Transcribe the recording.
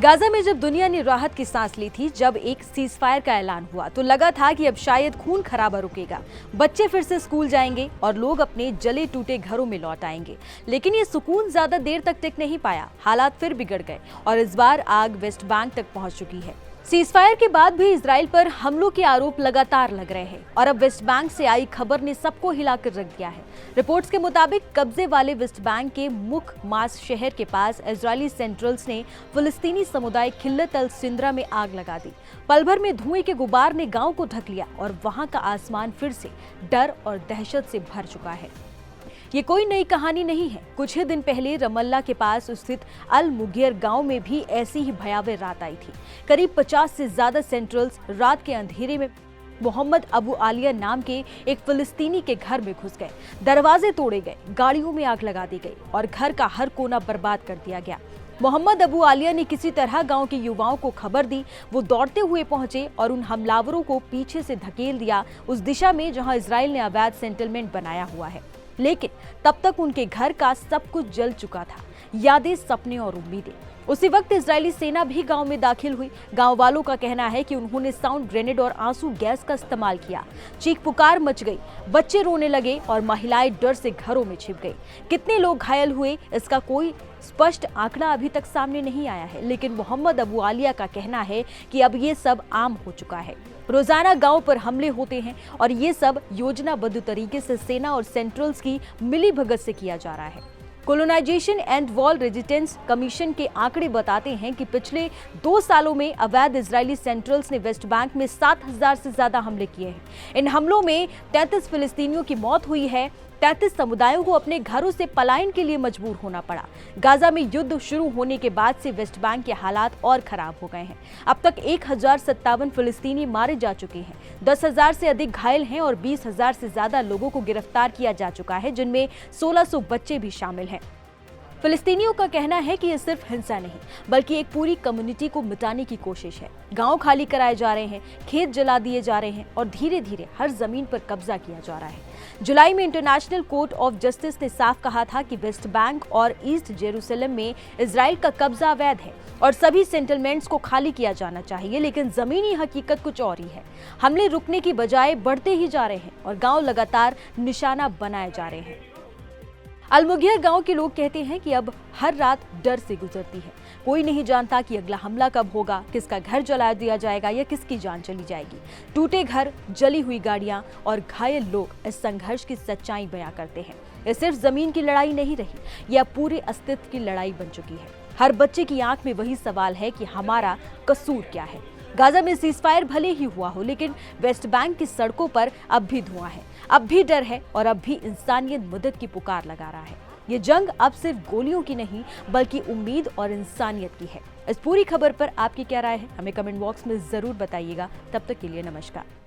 Gaza में जब दुनिया ने राहत की सांस ली थी, जब एक सीज फायर का ऐलान हुआ तो लगा था कि अब शायद खून खराबा रुकेगा, बच्चे फिर से स्कूल जाएंगे और लोग अपने जले टूटे घरों में लौट आएंगे। लेकिन ये सुकून ज्यादा देर तक टिक नहीं पाया। हालात फिर बिगड़ गए और इस बार आग वेस्ट बैंक तक पहुंच चुकी है। सीजफायर के बाद भी इजराइल पर हमलों के आरोप लगातार लग रहे हैं और अब वेस्ट बैंक से आई खबर ने सबको हिलाकर रख दिया है। रिपोर्ट्स के मुताबिक कब्जे वाले वेस्ट बैंक के मुख मास शहर के पास इजरायली सेंट्रल्स ने फिलिस्तीनी समुदाय खिल्लत अल सिंद्रा में आग लगा दी। पल भर में धुएं के गुबार ने गांव को ढक लिया और वहां का आसमान फिर से डर और दहशत से भर चुका है। ये कोई नई कहानी नहीं है। कुछ ही दिन पहले रमल्ला के पास स्थित अल मुगियर गांव में भी ऐसी ही भयावह रात आई थी। करीब 50 से ज्यादा सेंट्रल्स रात के अंधेरे में मोहम्मद अबू आलिया नाम के एक फिलिस्तीनी के घर में घुस गए। दरवाजे तोड़े गए, गाड़ियों में आग लगा दी गई और घर का हर कोना बर्बाद कर दिया गया। मोहम्मद अबू आलिया ने किसी तरह गांव के युवाओं को खबर दी। वो दौड़ते हुए पहुंचे और उन हमलावरों को पीछे से धकेल दिया उस दिशा में जहां इजराइल ने अवैध सेटलमेंट बनाया हुआ है। लेकिन तब तक उनके घर का सब कुछ जल चुका था, यादें, सपने और उम्मीदें। उसी वक्त इजरायली सेना भी गांव में दाखिल हुई। गांव वालों का कहना है कि उन्होंने साउंड ग्रेनेड और आंसू गैस का इस्तेमाल किया। चीख पुकार मच गई, बच्चे रोने लगे और महिलाएं डर से घरों में छिप गई। कितने लोग घायल हुए इसका कोई स्पष्ट आंकड़ा अभी तक सामने नहीं आया है, लेकिन मोहम्मद अबू आलिया का कहना है कि अब ये सब आम हो चुका है। रोजाना गांव पर हमले होते हैं और ये सब योजनाबद्ध तरीके से सेना और सेंट्रल्स की मिलीभगत से किया जा रहा है। Colonization and wall resistance commission के आंकड़े बताते हैं कि पिछले 2 सालों में अवैध इजरायली सेंट्रल्स ने वेस्ट बैंक में 7000 से ज्यादा हमले किए हैं। इन हमलों में 33 फिलिस्तीनियों की मौत हुई है। 33 समुदायों को अपने घरों से पलायन के लिए मजबूर होना पड़ा। गाजा में युद्ध शुरू होने के बाद से वेस्ट बैंक के हालात और खराब हो गए हैं। अब तक 1057 फिलिस्तीनी मारे जा चुके हैं, 10,000 से अधिक घायल हैं और 20,000 से ज्यादा लोगों को गिरफ्तार किया जा चुका है, जिनमें 1600 बच्चे भी शामिल हैं। फिलिस्तीनियों का कहना है कि ये सिर्फ हिंसा नहीं बल्कि एक पूरी कम्युनिटी को मिटाने की कोशिश है। गांव खाली कराए जा रहे हैं, खेत जला दिए जा रहे हैं और धीरे धीरे हर जमीन पर कब्जा किया जा रहा है। जुलाई में इंटरनेशनल कोर्ट ऑफ जस्टिस ने साफ कहा था कि वेस्ट बैंक और ईस्ट जेरूसलम में इजराइल का कब्जा अवैध है और सभी सेटलमेंट्स को खाली किया जाना चाहिए। लेकिन जमीनी हकीकत कुछ और ही है। हमले रुकने की बजाय बढ़ते ही जा रहे हैं और गांव लगातार निशाना बनाए जा रहे हैं। अलमुगियर गांव के लोग कहते हैं कि अब हर रात डर से गुजरती है। कोई नहीं जानता कि अगला हमला कब होगा, किसका घर जला दिया जाएगा या किसकी जान चली जाएगी। टूटे घर, जली हुई गाड़ियां और घायल लोग इस संघर्ष की सच्चाई बयां करते हैं। ये सिर्फ जमीन की लड़ाई नहीं रही, यह पूरे अस्तित्व की लड़ाई बन चुकी है। हर बच्चे की आंख में वही सवाल है कि हमारा कसूर क्या है। गाजा में सीजफायर भले ही हुआ हो, लेकिन वेस्ट बैंक की सड़कों पर अब भी धुआं है, अब भी डर है और अब भी इंसानियत मदद की पुकार लगा रहा है। ये जंग अब सिर्फ गोलियों की नहीं बल्कि उम्मीद और इंसानियत की है। इस पूरी खबर पर आपकी क्या राय है, हमें कमेंट बॉक्स में जरूर बताइएगा। तब तक के लिए नमस्कार।